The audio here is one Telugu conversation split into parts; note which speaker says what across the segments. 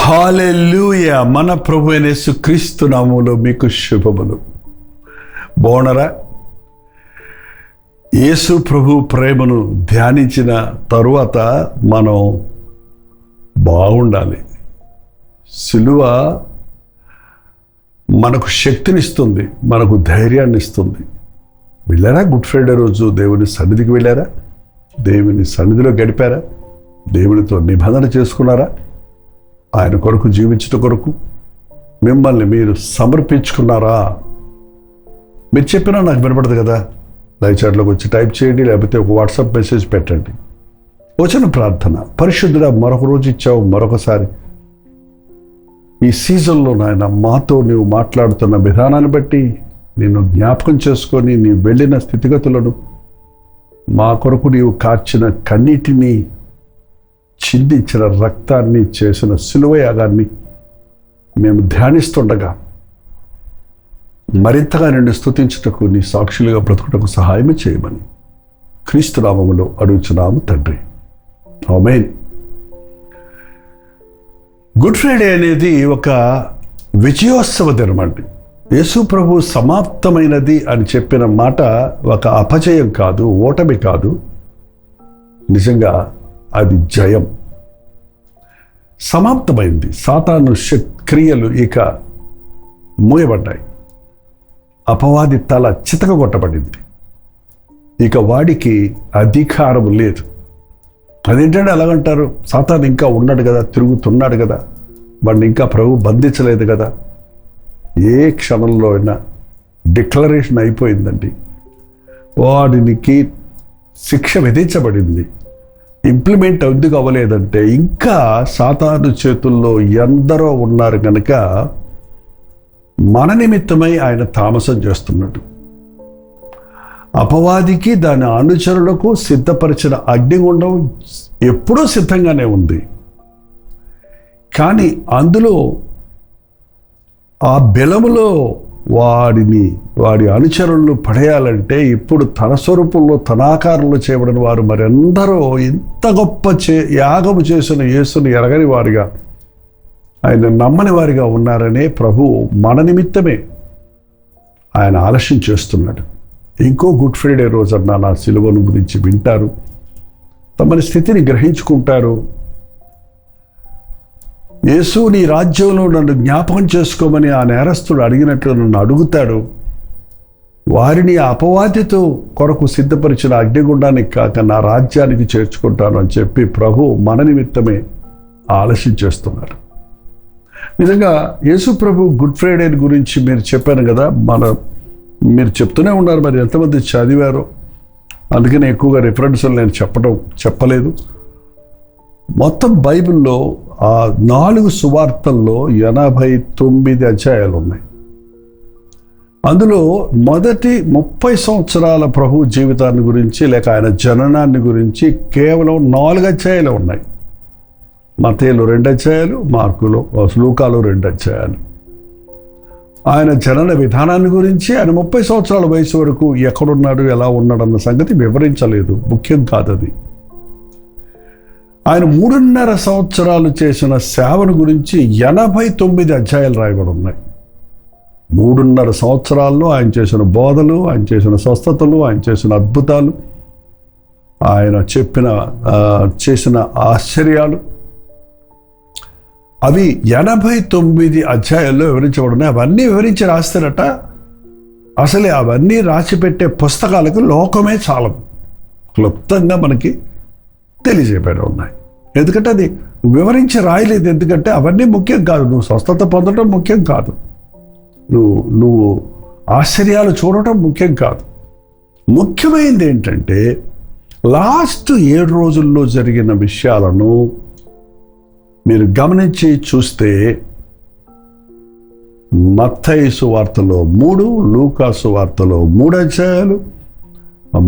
Speaker 1: హల్లెలూయా. మన ప్రభు అయిన యేసుక్రీస్తు నామములో మీకు శుభములు. బాగున్నారా? యేసు ప్రభు ప్రేమను ధ్యానించిన తరువాత మనం బాగుండాలి. సిలువ మనకు శక్తినిస్తుంది, మనకు ధైర్యాన్ని ఇస్తుంది. వెళ్ళారా? గుడ్ ఫ్రైడే రోజు దేవుని సన్నిధికి వెళ్ళారా? దేవుని సన్నిధిలో గడిపారా? దేవునితో నిబంధన చేసుకున్నారా? ఆయన కొరకు జీవించడం కొరకు మిమ్మల్ని మీరు సమర్పించుకున్నారా? మీరు చెప్పినా నాకు వినపడదు కదా. లైవ్ చాట్లోకి వచ్చి టైప్ చేయండి, లేకపోతే ఒక వాట్సాప్ మెసేజ్ పెట్టండి. వచన ప్రార్థన. పరిశుద్ధుడా, మరొక రోజు ఇచ్చావు, మరొకసారి ఈ సీజన్లో నాయన మాతో నీవు మాట్లాడుతున్న విధానాన్ని బట్టి నిన్ను జ్ఞాపకం చేసుకొని నీ వెళ్ళిన స్థితిగతులను, మా కొరకు నీవు కార్చిన కన్నీటిని, చిందించిన రక్తాన్ని, చేసిన సిలువ యాగాన్ని మేము ధ్యానిస్తుండగా మరింతగా నిన్ను స్తుతించుటకు, నీ సాక్షులుగా బ్రతుకుటకు సహాయం చేయమని క్రీస్తు నామములో అడుగుచున్నాము తండ్రి. ఆమేన్. గుడ్ ఫ్రైడే అనేది ఒక విజయోత్సవ దినం అండి. యేసు ప్రభు సమాప్తమైనది అని చెప్పిన మాట ఒక అపజయం కాదు, ఓటమి కాదు. నిజంగా అది జయం. సమాప్తమైంది. సాతాను క్రియలు ఇక మూయబడ్డాయి. అపవాది తల చితకగొట్టబడింది. ఇక వాడికి అధికారం లేదు. అదేంటంటే అలాగంటారు? సాతాను ఇంకా ఉన్నాడు కదా, తిరుగుతున్నాడు కదా, వాడిని ఇంకా ప్రభు బంధించలేదు కదా. ఏ క్షణంలో అయినా డిక్లరేషన్ అయిపోయిందండి. వాడికి శిక్ష విధించబడింది. ఇంప్లిమెంట్ ఎందుకు అవ్వలేదంటే ఇంకా సాతాను చేతుల్లో ఎందరో ఉన్నారు కనుక మన నిమిత్తమై ఆయన తామసం చేస్తున్నాడు. అపవాదికి దాని అనుచరులకు సిద్ధపరిచిన అగ్నిగుండం ఎప్పుడూ సిద్ధంగానే ఉంది. కానీ అందులో ఆ బెలములో వాడి అనుచరులను పడేయాలంటే ఇప్పుడు తన స్వరూపంలో, తన ఆకారంలో చేయబడిన వారు మరెందరో ఇంత గొప్ప యాగము చేసిన యేసుని ఎరగని వారిగా, ఆయన నమ్మని వారిగా ఉన్నారనే ప్రభు మన నిమిత్తమే ఆయన ఆలస్యం చేస్తున్నాడు. ఇంకో గుడ్ ఫ్రైడే రోజన్నా నా సిలువను గురించి వింటారు, తమని స్థితిని గ్రహించుకుంటారు. యేసు, నీ రాజ్యంలో నన్ను జ్ఞాపకం చేసుకోమని ఆ నేరస్తుడు అడిగినట్లు నన్ను అడుగుతాడు. వారిని అపవాదితో కొరకు సిద్ధపరిచిన అగ్నిగుండానికి కాక నా రాజ్యానికి చేర్చుకుంటాను అని చెప్పి ప్రభు మన నిమిత్తమే ఆలస్యం చేస్తున్నారు. నిజంగా యేసు ప్రభు గుడ్ ఫ్రైడే గురించి మీరు చెప్పాను కదా, మీరు చెప్తూనే ఉన్నారు. మరి ఎంతమంది చదివారో? అందుకని ఎక్కువగా రిఫరెన్స్లు నేను చెప్పలేదు. మొత్తం బైబిల్లో ఆ 4 సువార్తల్లో 89 అధ్యాయాలు ఉన్నాయి. అందులో మొదటి 30 సంవత్సరాల ప్రభు జీవితాన్ని గురించి, లేక ఆయన జననాన్ని గురించి కేవలం 4 అధ్యాయాలు ఉన్నాయి. మత్తయిలో 2 అధ్యాయాలు, మార్కులో, లూకాలో 2 అధ్యాయాలు. ఆయన జనన విధానాన్ని గురించి, ఆయన 30 సంవత్సరాల వయసు వరకు ఎక్కడున్నాడు, ఎలా ఉన్నాడన్న సంగతి వివరించలేదు. ముఖ్యం కాదది. ఆయన 3.5 సంవత్సరాలు చేసిన సేవను గురించి 89 అధ్యాయాలు రాయబడి ఉన్నాయి. 3.5 సంవత్సరాల్లో ఆయన చేసిన బోధలు, ఆయన చేసిన స్వస్థతలు, ఆయన చేసిన అద్భుతాలు, ఆయన చేసిన ఆశ్చర్యాలు, అవి 89 అధ్యాయాల్లో వివరించబడున్నాయి. అవన్నీ వివరించి రాస్తారట. అసలే అవన్నీ రాసిపెట్టే పుస్తకాలకు లోకమే చాలదు. క్లుప్తంగా మనకి తెలియజేయబడి ఉన్నాయి. ఎందుకంటే అది వివరించి రాయలేదు. ఎందుకంటే అవన్నీ ముఖ్యం కాదు. నువ్వు స్వస్థత పొందడం ముఖ్యం కాదు, నువ్వు ఆశ్చర్యాలు చూడటం ముఖ్యం కాదు. ముఖ్యమైనది ఏంటంటే లాస్ట్ 7 రోజుల్లో జరిగిన విషయాలను మీరు గమనించి చూస్తే మత్తయి సువార్తలో 3, లూకా సువార్తలో 3 అధ్యాయాలు,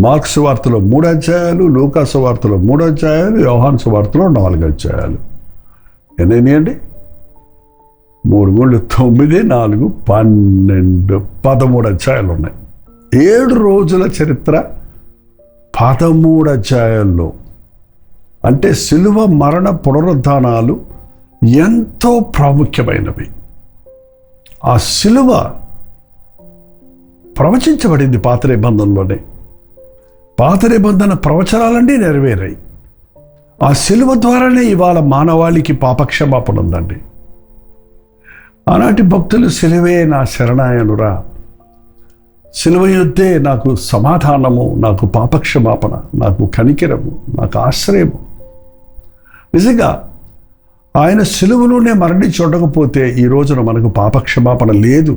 Speaker 1: మార్క్స్ సువార్తలో 3 అధ్యాయాలు, లూకా సువార్తలో 3 అధ్యాయాలు, యోహాను సువార్తలో 4 అధ్యాయాలు. ఎన్నండి? 3, 3, 9, 4, 12, 13 అధ్యాయాలు ఉన్నాయి. 7 రోజుల చరిత్ర 13 అధ్యాయాల్లో. అంటే శిలువ మరణ పునరుద్ధానాలు ఎంతో ప్రాముఖ్యమైనవి. ఆ శిలువ ప్రవచించబడింది పాత నిబంధనలోనే. పాత నిబంధన ప్రవచనాలన్నీ నెరవేరాయి. ఆ శిలువ ద్వారానే ఇవాళ మానవాళికి పాపక్షమాపణ ఉందండి. ఆనాటి భక్తులు శిలువే నా శరణాయనురా, శిలువ యుద్ధే నాకు సమాధానము, నాకు పాపక్షమాపణ, నాకు కనికరము, నాకు ఆశ్రయము. నిజంగా ఆయన శిలువలోనే మరణించి ఉండకపోతే ఈ రోజున మనకు పాపక్షమాపణ లేదు.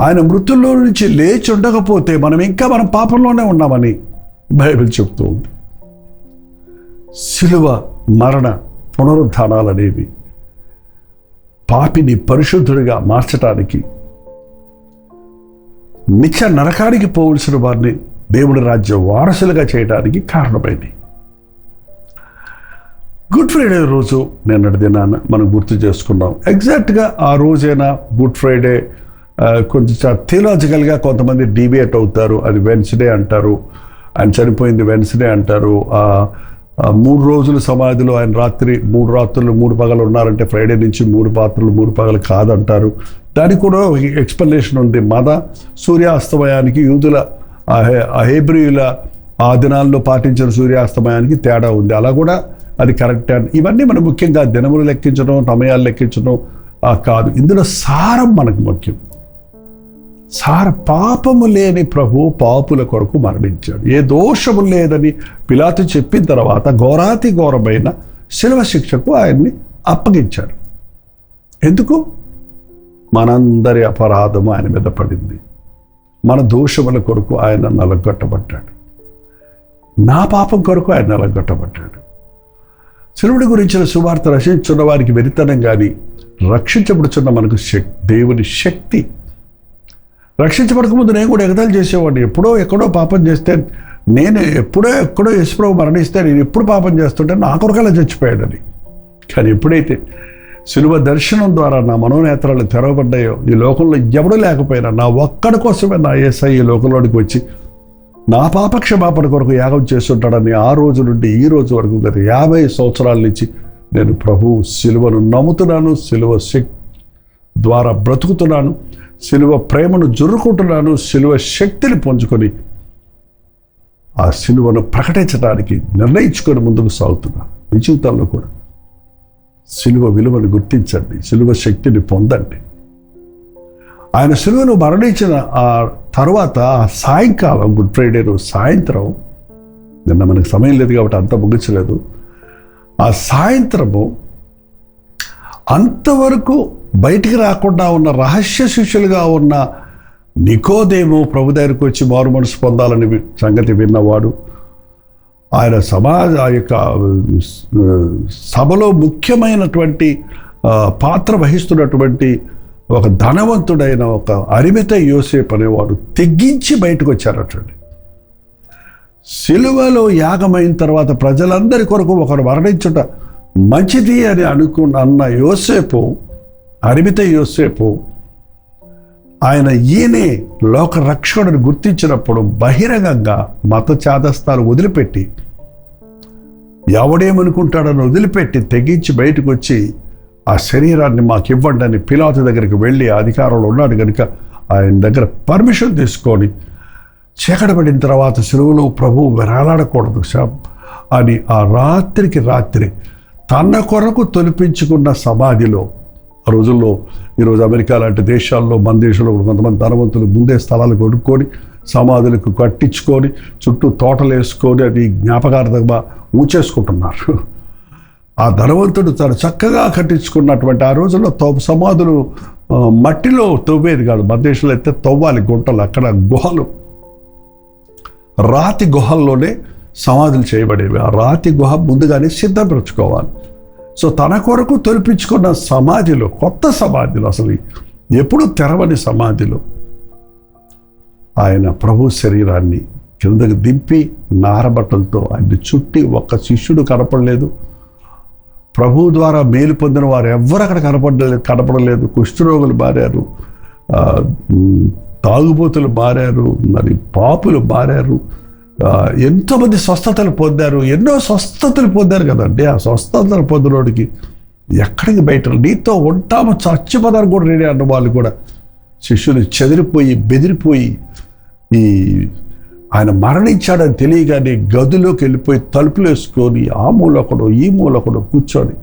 Speaker 1: ఆయన మృతుల్లో నుంచి లేచి ఉండకపోతే మనం ఇంకా మన పాపంలోనే ఉన్నామని బైబిల్ చెప్తూ ఉంది. శిలువ మరణ పునరుద్ధానాలు అనేవి పాపిని పరిశుద్ధుడిగా మార్చడానికి, నిత్య నరకానికి పోవలసిన వారిని దేవుడి రాజ్య వారసులుగా చేయడానికి కారణమైంది. గుడ్ ఫ్రైడే రోజు నిన్నటి దినాన మనం గుర్తు చేసుకున్నాం. ఎగ్జాక్ట్గా ఆ రోజైనా గుడ్ ఫ్రైడే కొంచెం థియలాజికల్గా కొంతమంది డిబేట్ అవుతారు. అది వెన్స్డే అంటారు, ఆయన చనిపోయింది వెన్స్డే అంటారు. 3 రోజులు సమాధిలో ఆయన 3 రాత్రులు 3 పగలు ఉన్నారంటే ఫ్రైడే నుంచి 3 రాత్రులు 3 పగలు కాదంటారు. దానికి కూడా ఎక్స్ప్లెనేషన్ ఉంది. సూర్యాస్తమయానికి యూదుల హెబ్రీయుల ఆ దినాల్లో పాటించిన సూర్యాస్తమయానికి తేడా ఉంది. అలా కూడా అది కరెక్టే. ఇవన్నీ మనం ముఖ్యంగా దినములు లెక్కించడం, సమయాలు లెక్కించడం కాదు. ఇందులో సారం మనకు ముఖ్యం. పాపము లేని ప్రభు పాపుల కొరకు మరణించాడు. ఏ దోషము లేదని పిలాతు చెప్పిన తర్వాత ఘోరాతి ఘోరమైన శిలువ శిక్షకు ఆయన్ని అప్పగించారు. ఎందుకు? మనందరి అపరాధము ఆయన మీద పడింది. మన దోషముల కొరకు ఆయన నలగొట్టబడ్డాడు. నా పాపం కొరకు ఆయన నలగొట్టబడ్డాడు. శిలువుడి గురించిన సువార్త రచించున్న వారికి వెరితనం కానీ, రక్షించబడుచున్న మనకు దేవుని శక్తి. రక్షించబడకముందు నేను కూడా ఎగతాళి చేసేవాడిని. ఎక్కడో పాపం చేస్తే, నేను ఎక్కడో యేసుప్రభు మరణిస్తే నేను ఎప్పుడు పాపం చేస్తుంటే నా కొరకలా చచ్చిపోయాడని. కానీ ఎప్పుడైతే శిలువ దర్శనం ద్వారా నా మనోనేత్రాలు తెరవబడ్డాయో, ఈ లోకంలో ఎవడు లేకపోయినా నా ఒక్కడి కోసమే నా యేసయ్య ఈ లోకంలోనికి వచ్చి నా పాపక్షమాపణ కొరకు యాగం చేస్తుంటాడని ఆ రోజు నుండి ఈ రోజు వరకు గత 50 సంవత్సరాల నుంచి నేను ప్రభు శిలువను నమ్ముతున్నాను, శిలువ శక్తి ద్వారా బ్రతుకుతున్నాను, శిలువ ప్రేమను జుర్రుకుంటున్నాను, శిలువ శక్తిని పుంజుకొని ఆ శిలువను ప్రకటించడానికి నిర్ణయించుకొని ముందుకు సాగుతున్నాను. మీ జీవితాల్లో కూడా శిలువ విలువను గుర్తించండి, శిలువ శక్తిని పొందండి. ఆయన శిలువను మరణించిన ఆ తర్వాత సాయంకాలం, గుడ్ ఫ్రైడే రోజు సాయంత్రం, నిన్న మనకు సమయం లేదు కాబట్టి అంత ముగించలేదు, ఆ సాయంత్రము అంతవరకు బయటికి రాకుండా ఉన్న రహస్య శిష్యులుగా ఉన్న నికోదేము ప్రభు దగ్గరికి వచ్చి మారు మనసు పొందాలని సంగతి విన్నవాడు, ఆయన ఆ యొక్క సభలో ముఖ్యమైనటువంటి పాత్ర వహిస్తున్నటువంటి ఒక ధనవంతుడైన ఒక అరిమతయి యోసేపు అనేవాడు తెగించి బయటకు వచ్చారటండి. సిలువలో యాగమైన తర్వాత ప్రజలందరి కొరకు ఒకరు మరణించుట మంచిది అని అన్న యోసేపు, అరిమతయి యోసేపు, ఈయనే లోక రక్షకుడిని గుర్తించినప్పుడు బహిరంగంగా మత చాదస్తాలు వదిలిపెట్టి, ఎవడేమనుకుంటాడని వదిలిపెట్టి తెగించి బయటకు వచ్చి ఆ శరీరాన్ని మాకు ఇవ్వండి అని పిలాతు దగ్గరికి వెళ్ళి, అధికారంలో ఉన్నాడు కనుక ఆయన దగ్గర పర్మిషన్ తీసుకొని, చీకటపడిన తర్వాత సిలువలో ప్రభువు వేలాడకూడదు అని ఆ రాత్రికి రాత్రి తన కొరకు తొలిపించుకున్న సమాధిలో, ఆ రోజుల్లో ఈరోజు అమెరికా లాంటి దేశాల్లో, మన దేశంలో కొంతమంది ధనవంతులు ముందే స్థలాలు కొనుక్కొని సమాధులకు కట్టించుకొని చుట్టూ తోటలు వేసుకొని అది జ్ఞాపకార్థంగా ఊచేసుకుంటున్నారు. ఆ ధనవంతుడు తను చక్కగా కట్టించుకున్నటువంటి ఆ రోజుల్లో సమాధులు మట్టిలో తవ్వేది కాదు, మన దేశంలో అయితే తవ్వాలి గుంటలు, అక్కడ గుహలు, రాతి గుహల్లోనే సమాధులు చేయబడేవి. ఆ రాతి గుహ ముందుగానే సిద్ధపరచుకోవాలి. సో తన కొరకు తొలిపించుకున్న సమాధిలో, కొత్త సమాధిలో, అసలు ఎప్పుడు తెరవని సమాధిలో ఆయన ప్రభు శరీరాన్ని కిందకు దింపి నారబట్టలతో ఆయన్ని చుట్టి ఒక్క శిష్యుడు కనపడలేదు. ప్రభువు ద్వారా మేలు పొందిన వారు ఎవ్వరు అక్కడ కనపడలేదు. కుష్ఠరోగులు మారారు, తాగుబోతులు మారారు, మరి పాపులు మారారు, ఎంతోమంది స్వస్థతలు పొందారు, ఎన్నో స్వస్థతలు పొందారు కదండి. ఆ స్వస్థతలు పొందినోడికి ఎక్కడికి బయట నీతో ఉంటాము చచ్చిపోతారు కూడా రెడీ అన్న వాళ్ళు కూడా శిష్యులు చెదిరిపోయి బెదిరిపోయి ఈ ఆయన మరణించాడని తెలియగానే గదిలోకి వెళ్ళిపోయి తలుపులు వేసుకొని ఆ మూలొకడు ఈ మూలొకడు కూర్చొని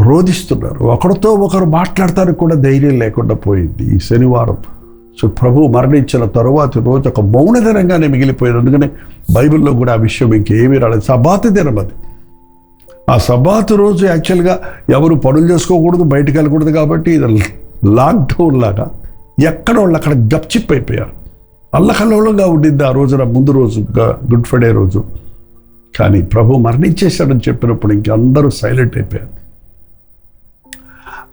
Speaker 1: రోధిస్తున్నారు. ఒకరితో ఒకరు మాట్లాడటానికి కూడా ధైర్యం లేకుండా పోయింది. ఈ శనివారం ప్రభు మరణించిన తరువాతి రోజు ఒక మౌన దినంగానే మిగిలిపోయింది. అందుకనే బైబిల్లో కూడా ఆ విషయం ఇంకేమీ రాలేదు. సబ్బాతు దినం అది. ఆ సబ్బాతు రోజు యాక్చువల్గా ఎవరు పనులు చేసుకోకూడదు, బయటకు వెళ్ళకూడదు. కాబట్టి ఇది లాక్డౌన్ లాగా ఎక్కడ వాళ్ళు అక్కడ గప్చిప్ అయిపోయారు. అల్లకల్లోలంగా ఉండింది ఆ రోజున, ముందు రోజు గుడ్ ఫ్రైడే రోజు. కానీ ప్రభు మరణించేశాడని చెప్పినప్పుడు ఇంక అందరూ సైలెంట్ అయిపోయారు.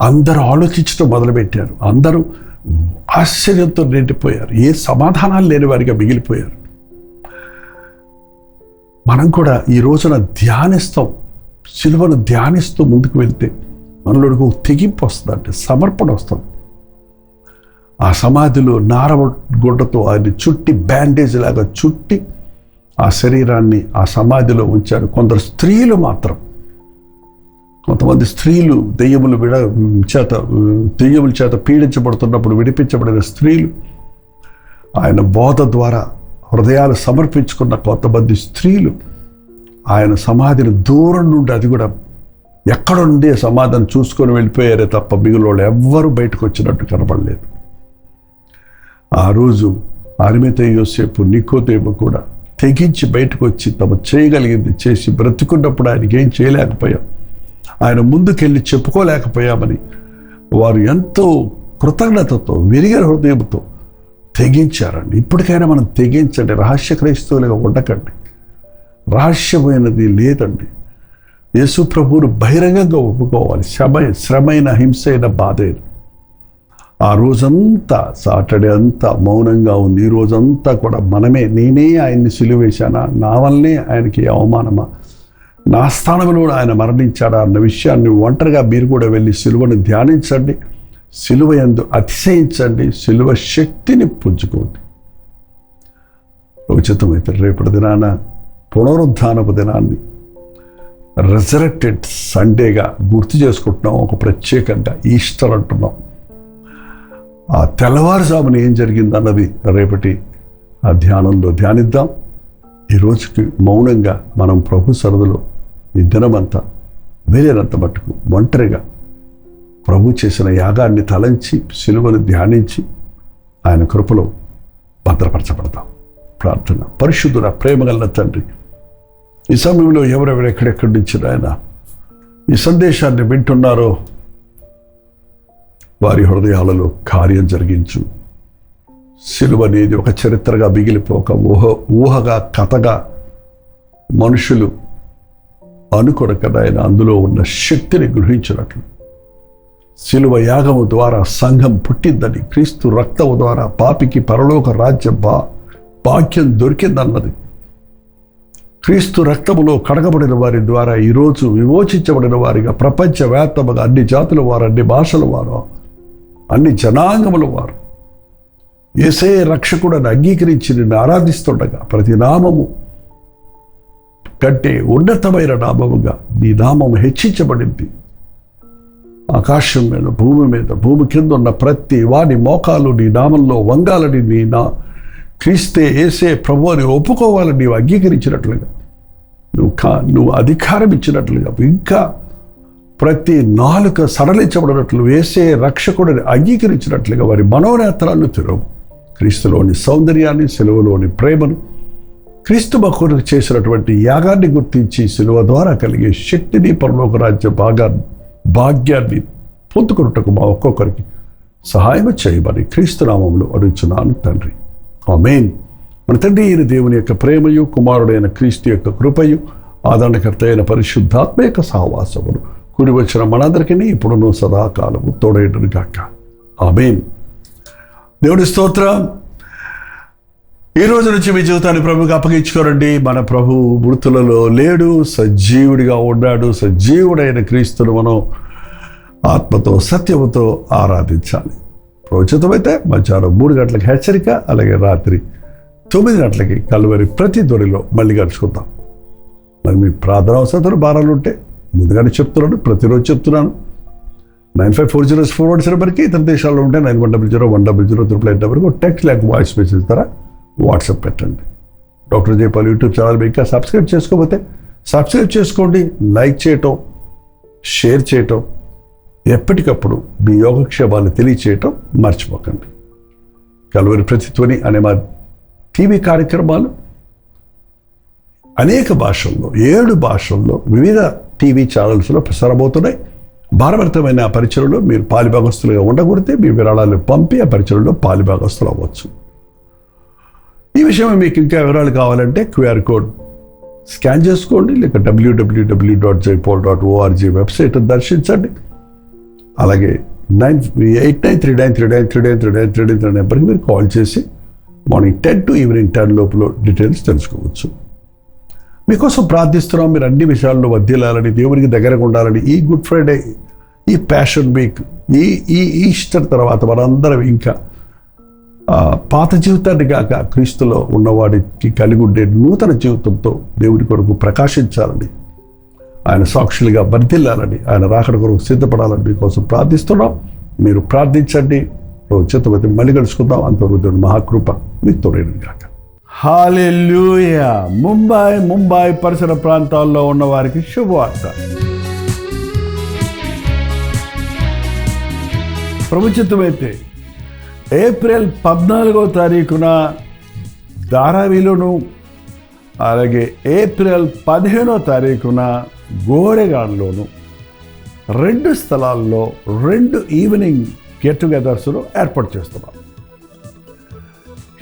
Speaker 1: అందరూ ఆలోచించడం మొదలుపెట్టారు. అందరూ ఆశ్చర్యంతో నిండిపోయారు. ఏ సమాధానాలు లేని వారిగా మిగిలిపోయారు. మనం కూడా ఈ రోజున ధ్యానిస్తాం, సిలువను ధ్యానిస్తూ ముందుకు వెళ్తే మనలోకి ఒక తెగింపు వస్తుందంటే సమర్పణ వస్తుంది. ఆ సమాధిలో నారగుడ్డతో ఆయన చుట్టి, బ్యాండేజ్ లాగా చుట్టి ఆ శరీరాన్ని ఆ సమాధిలో ఉంచారు. కొందరు స్త్రీలు మాత్రం, కొంతమంది స్త్రీలు దెయ్యముల చేత పీడించబడుతున్నప్పుడు విడిపించబడిన స్త్రీలు, ఆయన బోధ ద్వారా హృదయాలు సమర్పించుకున్న కొంతమంది స్త్రీలు ఆయన సమాధిని దూరం నుండి, అది కూడా ఎక్కడ ఉండే సమాధిని చూసుకొని వెళ్ళిపోయారే తప్ప మిగిలిన వాళ్ళు ఎవ్వరూ బయటకు వచ్చినట్టు కనపడలేదు. ఆ రోజు అరిమతయి, యోసేపు, నికోదేము కూడా తెగించి బయటకు వచ్చి తమ చేయగలిగింది చేసి బ్రతికున్నప్పుడు ఆయనకి ఏం చేయలేకపోయాం, ఆయన ముందుకెళ్ళి చెప్పుకోలేకపోయామని వారు ఎంతో కృతజ్ఞతతో విరిగిన హృదయంతో తెగించారండి. ఇప్పటికైనా మనం తెగించండి. రహస్య క్రైస్తవులుగా ఉండకండి. రహస్యమైనది లేదండి. యేసు ప్రభువును బహిరంగంగా ఒప్పుకోవాలి. శ్రమైన హింసైన బాధైన. ఆ రోజంతా సాటర్డే అంతా మౌనంగా ఉంది. ఈ రోజంతా కూడా నేనే ఆయన్ని సిలువేశానా, నా వల్లనే ఆయనకి అవమానమా, నా స్థానంలో ఆయన మరణించాడా అన్న విషయాన్ని ఒంటరిగా మీరు కూడా వెళ్ళి సిలువను ధ్యానించండి. సిలువ యందు అతిశయించండి. సిలువ శక్తిని పుంజుకోండి. ఉచితమైతే రేపటి దినాన పునరుద్ధానపు దినాన్ని రెజరెక్టెడ్ సండేగా గుర్తు చేసుకుంటున్నాం. ఒక ప్రత్యేకంగా ఈస్టర్ అంటున్నాం. ఆ తెల్లవారుజామున ఏం జరిగిందన్నది రేపటి ఆ ధ్యానంలో ధ్యానిద్దాం. ఈ రోజుకి మౌనంగా మనం ప్రభు సరదులో ఈ దినమంతా వేరేనంత మట్టుకు ఒంటరిగా ప్రభు చేసిన యాగాన్ని తలంచి సిలువను ధ్యానించి ఆయన కృపలో భద్రపరచబడతాం. ప్రార్థన. పరిశుద్ధుల ప్రేమగల తండ్రి, ఈ సమయంలో ఎవరెవరు ఎక్కడెక్కడి నుంచి ఆయన ఈ సందేశాన్ని వింటున్నారో వారి హృదయాలలో కార్యం జరిగించు. సిలువ అనేది ఒక చరిత్రగా మిగిలిపోక ఊహగా కథగా మనుషులు అనుకొనకదా ఆయన అందులో ఉన్న శక్తిని గ్రహించినట్లు, సిలువ యాగము ద్వారా సంఘం పుట్టిందని, క్రీస్తు రక్తము ద్వారా పాపికి పరలోక రాజ్య భాగ్యం దొరికిందన్నది, క్రీస్తు రక్తములో కడగబడిన వారి ద్వారా ఈరోజు విమోచించబడిన వారిగా ప్రపంచవ్యాప్తముగా అన్ని జాతుల వారు, అన్ని భాషల వారు, అన్ని జనాంగముల వారు యేసయ్య రక్షకుడని అంగీకరించి నిన్ను ఆరాధిస్తుండగా ప్రతి నామము కంటే ఉన్నతమైన నామముగా నీ నామము హెచ్చించబడింది. ఆకాశం మీద, భూమి కింద ఉన్న ప్రతి వాని మోకాలు నీ నామంలో వంగాలని, క్రీస్తే యేసే ప్రభు అని ఒప్పుకోవాలని నీవు అంగీకరించినట్లుగా, నువ్వు అధికారం ఇచ్చినట్లుగా, ఇంకా ప్రతి నాలుక సడలించబడినట్లు యేసే రక్షకుడిని అంగీకరించినట్లుగా వారి మనోనేత్రాలను తెరవు. క్రీస్తులోని సౌందర్యాన్ని, సిలువలోని ప్రేమను, క్రీస్తు కొరకు చేసినటువంటి యాగాన్ని గుర్తించి సిలువ ద్వారా కలిగే శక్తిని, పరలోక రాజ్య భాగ్యాన్ని పొందుకొనుటకు మా ఒక్కొక్కరికి సహాయం చేయమని క్రీస్తు నామంలో అడుగుచున్నాను తండ్రి. ఆమేన్. మన తండ్రి అయిన దేవుని యొక్క ప్రేమయు, కుమారుడైన క్రీస్తు యొక్క కృపయు, ఆదరణకర్త అయిన పరిశుద్ధాత్మ యొక్క సహవాసమును కూడి వచ్చిన మనందరికీ ఇప్పుడును సదాకాలము తోడేయును గాక. ఆమేన్. దేవుడి స్తోత్రం. ఈ రోజు నుంచి మీ జీవితాన్ని ప్రభువుకి అప్పగించుకోరండి. మన ప్రభు మృతులలో లేడు, సజీవుడిగా ఉన్నాడు. సజీవుడైన క్రీస్తును మనం ఆత్మతో సత్యముతో ఆరాధించాలి. ప్రోచితమైతే మధ్యాహ్నం 3 గంటలకు హెచ్చరిక, అలాగే రాత్రి 9 గంటలకి కల్వరి ప్రతి దొరిలో మళ్ళీ కలుసుకుందాం. మరి మీ ప్రార్థన అవసరాలు భారాలు ఉంటే ముందుగానే చెప్తున్నాను, ప్రతిరోజు చెప్తున్నాను. 9540 నెంబర్కి, ఇతర దేశాల్లో ఉంటే 9100101008 నెంబర్కి టెక్స్ట్ లేక వాయిస్ మెసేజ్ ద్వారా వాట్సాప్ పెట్టండి. డాక్టర్ జయపాల్ యూట్యూబ్ ఛానల్ ఇంకా సబ్స్క్రైబ్ చేసుకోకపోతే సబ్స్క్రైబ్ చేసుకోండి. లైక్ చేయటం, షేర్ చేయటం, ఎప్పటికప్పుడు మీ యోగక్షేమాన్ని తెలియచేయటం మర్చిపోకండి. కల్వరి ప్రతిధ్వని అనే మా టీవీ కార్యక్రమాలు అనేక భాషల్లో, 7 భాషల్లో వివిధ టీవీ ఛానల్స్లో ప్రసారమవుతున్నాయి. భారభరితమైన ఆ పరిచయంలో మీరు పాలిభాగస్తులుగా ఉండకూడితే మీ విరాళాలు పంపి ఆ పరిచయంలో పాలిభాగస్తులు అవ్వచ్చు. ఈ విషయం మీకు ఇంకా వివరాలు కావాలంటే QR కోడ్ స్కాన్ చేసుకోండి, లేక www.jaipal.org వెబ్సైట్ దర్శించండి. అలాగే 8939393939 నెంబర్కి మీరు కాల్ చేసి మార్నింగ్ 10 to ఈవినింగ్ 10 లోపల డీటెయిల్స్ తెలుసుకోవచ్చు. మీకోసం ప్రార్థిస్తున్నాం. మీరు అన్ని విషయాల్లో వర్ధిల్లాలని, దేవునికి దగ్గరగా ఉండాలని, ఈ గుడ్ ఫ్రైడే, ఈ ప్యాషన్ వీక్, ఈ ఈస్టర్ తర్వాత మనందరం ఇంకా పాత జీవితాన్ని కాక క్రీస్తులో ఉన్నవాడికి కలిగి ఉండే నూతన జీవితంతో దేవుడి కొరకు ప్రకాశించాలని, ఆయన సాక్షులుగా వర్ధిల్లాలని, ఆయన రాకడ కొరకు సిద్ధపడాలని మీకోసం ప్రార్థిస్తున్నాం. మీరు ప్రార్థించండి. రోజుతో మళ్ళీ కలుసుకుందాం. అంతవరకు మహాకృప మీకు తోడేయును గాక. హల్లెలూయా. ముంబై పరిసర ప్రాంతాల్లో ఉన్న వారికి శుభవార్త. ప్రభుత్వమైతే ఏప్రిల్ 14వ తారీఖున ధారావిలోను, అలాగే ఏప్రిల్ 15వ తారీఖున గోరెగాన్లోను 2 స్థలాల్లో 2 ఈవినింగ్ గెట్ టుగెదర్స్ను ఏర్పాటు చేస్తున్నాం.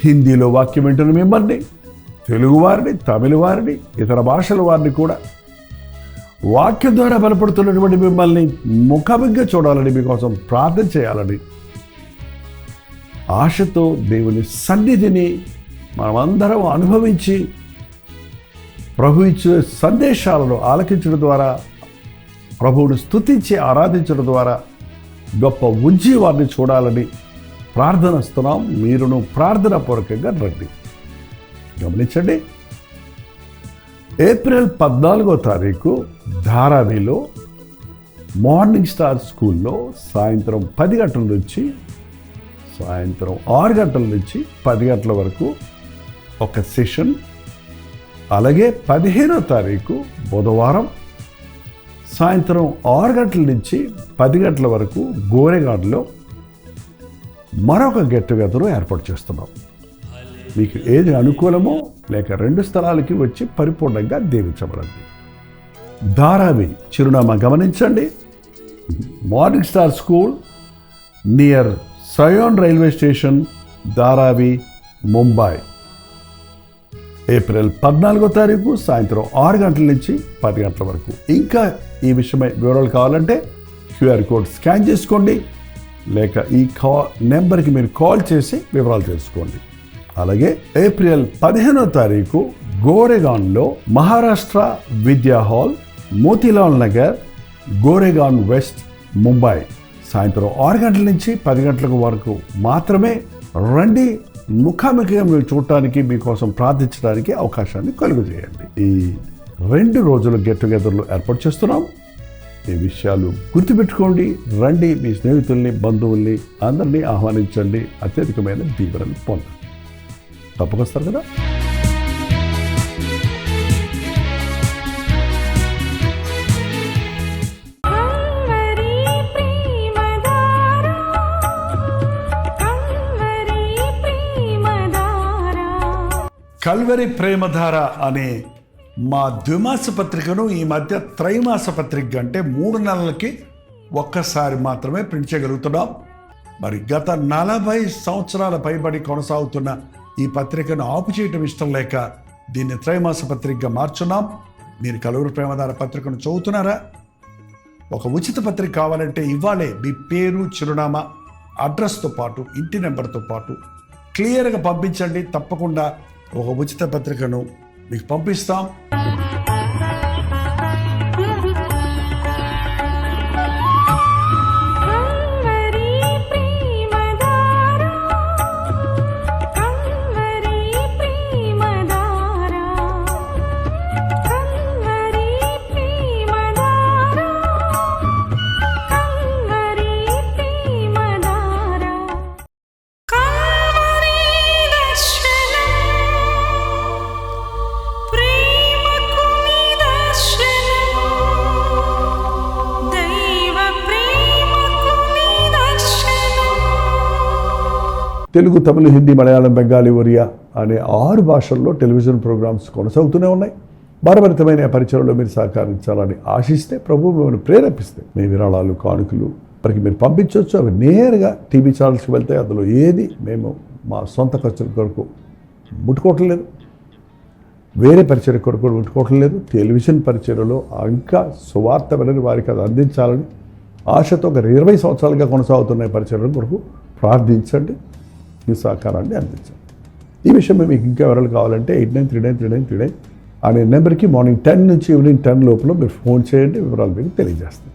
Speaker 1: హిందీలో వాక్యం వింటున్న మిమ్మల్ని, తెలుగు వారిని, తమిళ వారిని, ఇతర భాషల వారిని కూడా వాక్యం ద్వారా బలపడుతున్నటువంటి మిమ్మల్ని ముఖాముఖిగా చూడాలని, మీకోసం ప్రార్థన చేయాలని ఆశతో దేవుని సన్నిధిని మనమందరం అనుభవించి ప్రభు ఇచ్చే సందేశాలను ఆలకించడం ద్వారా, ప్రభువును స్తుతించి ఆరాధించడం ద్వారా గొప్ప ఉజ్జీవాన్ని చూడాలని ప్రార్థనిస్తున్నాం. మీరును ప్రార్థన పూర్వకంగా రండి. గమనించండి, ఏప్రిల్ 14వ తారీఖు ధారావిలో మార్నింగ్ స్టార్ స్కూల్లో సాయంత్రం 10 గంటల నుంచి సాయంత్రం 6 గంటల నుంచి 10 గంటల వరకు ఒక సెషన్. అలాగే 15వ తారీఖు బుధవారం సాయంత్రం 6 గంటల నుంచి 10 గంటల వరకు గోరెగాడ్లో మరొక గెట్ టుగెదర్ ఏర్పాటు చేస్తున్నాం. మీకు ఏది అనుకూలమో లేక 2 స్థలాలకి వచ్చి పరిపూర్ణంగా దీవించబడండి. ధారావి చిరునామా గమనించండి. Morning star school near Sion railway station, Dharavi, Mumbai. April 14వ తారీఖు సాయంత్రం 6 గంటల నుంచి 10 గంటల వరకు. ఇంకా ఈ విషయమై వివరాలు కావాలంటే QR కోడ్ స్కాన్ చేసుకోండి, లేక ఈ నెంబర్కి మీరు కాల్ చేసి వివరాలు తెలుసుకోండి. అలాగే ఏప్రిల్ 15వ తారీఖు గోరెగాన్లో మహారాష్ట్ర విద్యా హాల్, మోతీలాల్ నగర్, గోరెగాన్ వెస్ట్, ముంబై. సాయంత్రం 6 గంటల నుంచి 10 గంటల వరకు మాత్రమే రండి. ముఖాముఖిగా మీరు చూడటానికి, మీకోసం ప్రార్థించడానికి అవకాశాన్ని కలుగజేయండి. ఈ 2 రోజుల గెట్ టుగెదర్లు ఏర్పాటు చేస్తున్నాం. ఈ విషయాలు గుర్తుపెట్టుకోండి. రండి, మీ స్నేహితుల్ని, బంధువుల్ని అందరినీ ఆహ్వానించండి. అత్యధికమైన దీవెనలు పొందండి. తప్పకొస్తారు కదా. కల్వరి ప్రేమధార అనే మా ద్విమాస పత్రికను ఈ మధ్య త్రైమాస పత్రిక అంటే 3 నెలలకి ఒక్కసారి మాత్రమే ప్రింట్ చేయగలుగుతున్నాం. మరి గత 40 సంవత్సరాల పైబడి కొనసాగుతున్న ఈ పత్రికను ఆపు చేయటం ఇష్టం లేక దీన్ని త్రైమాస పత్రికగా మార్చున్నాం. మీరు కల్వరి ప్రేమధార పత్రికను చదువుతున్నారా? ఒక ఉచిత పత్రిక కావాలంటే ఇవ్వాలే మీ పేరు, చిరునామా, అడ్రస్తో పాటు ఇంటి నెంబర్తో పాటు క్లియర్గా పంపించండి. తప్పకుండా ఒక ఉచిత పత్రికను మీకు పంపిస్తాం. తెలుగు, తమిళ, హిందీ, మలయాళం, బెంగాలీ, ఒరియా అనే 6 భాషల్లో టెలివిజన్ ప్రోగ్రామ్స్ కొనసాగుతూనే ఉన్నాయి. భారభరితమైన పరిచయంలో మీరు సహకరించాలని ఆశిస్తే, ప్రభు మిమ్మల్ని ప్రేరేపిస్తే మీ విరాళాలు, కానుకలు మనకి మీరు పంపించవచ్చు. అవి నేరుగా టీవీ ఛానల్స్కి వెళ్తాయి. అందులో ఏది మేము మా సొంత ఖర్చుల కొరకు ముట్టుకోవటం లేదు, వేరే పరిచయ కొరకు ముట్టుకోవటం లేదు. టెలివిజన్ పరిచయలో ఇంకా సువార్త వినని వారికి అది అందించాలని ఆశతో ఒక 20 సంవత్సరాలుగా కొనసాగుతున్న పరిచయం కొరకు ప్రార్థించండి, మీ సహకారాన్ని అందించండి. ఈ విషయం మీకు ఇంకా వివరాలు కావాలంటే 89393939 అనే నెంబర్కి మార్నింగ్ 10 నుంచి ఈవినింగ్ 10 లోపల మీరు ఫోన్ చేయండి, వివరాలు మీకు తెలియజేస్తాం.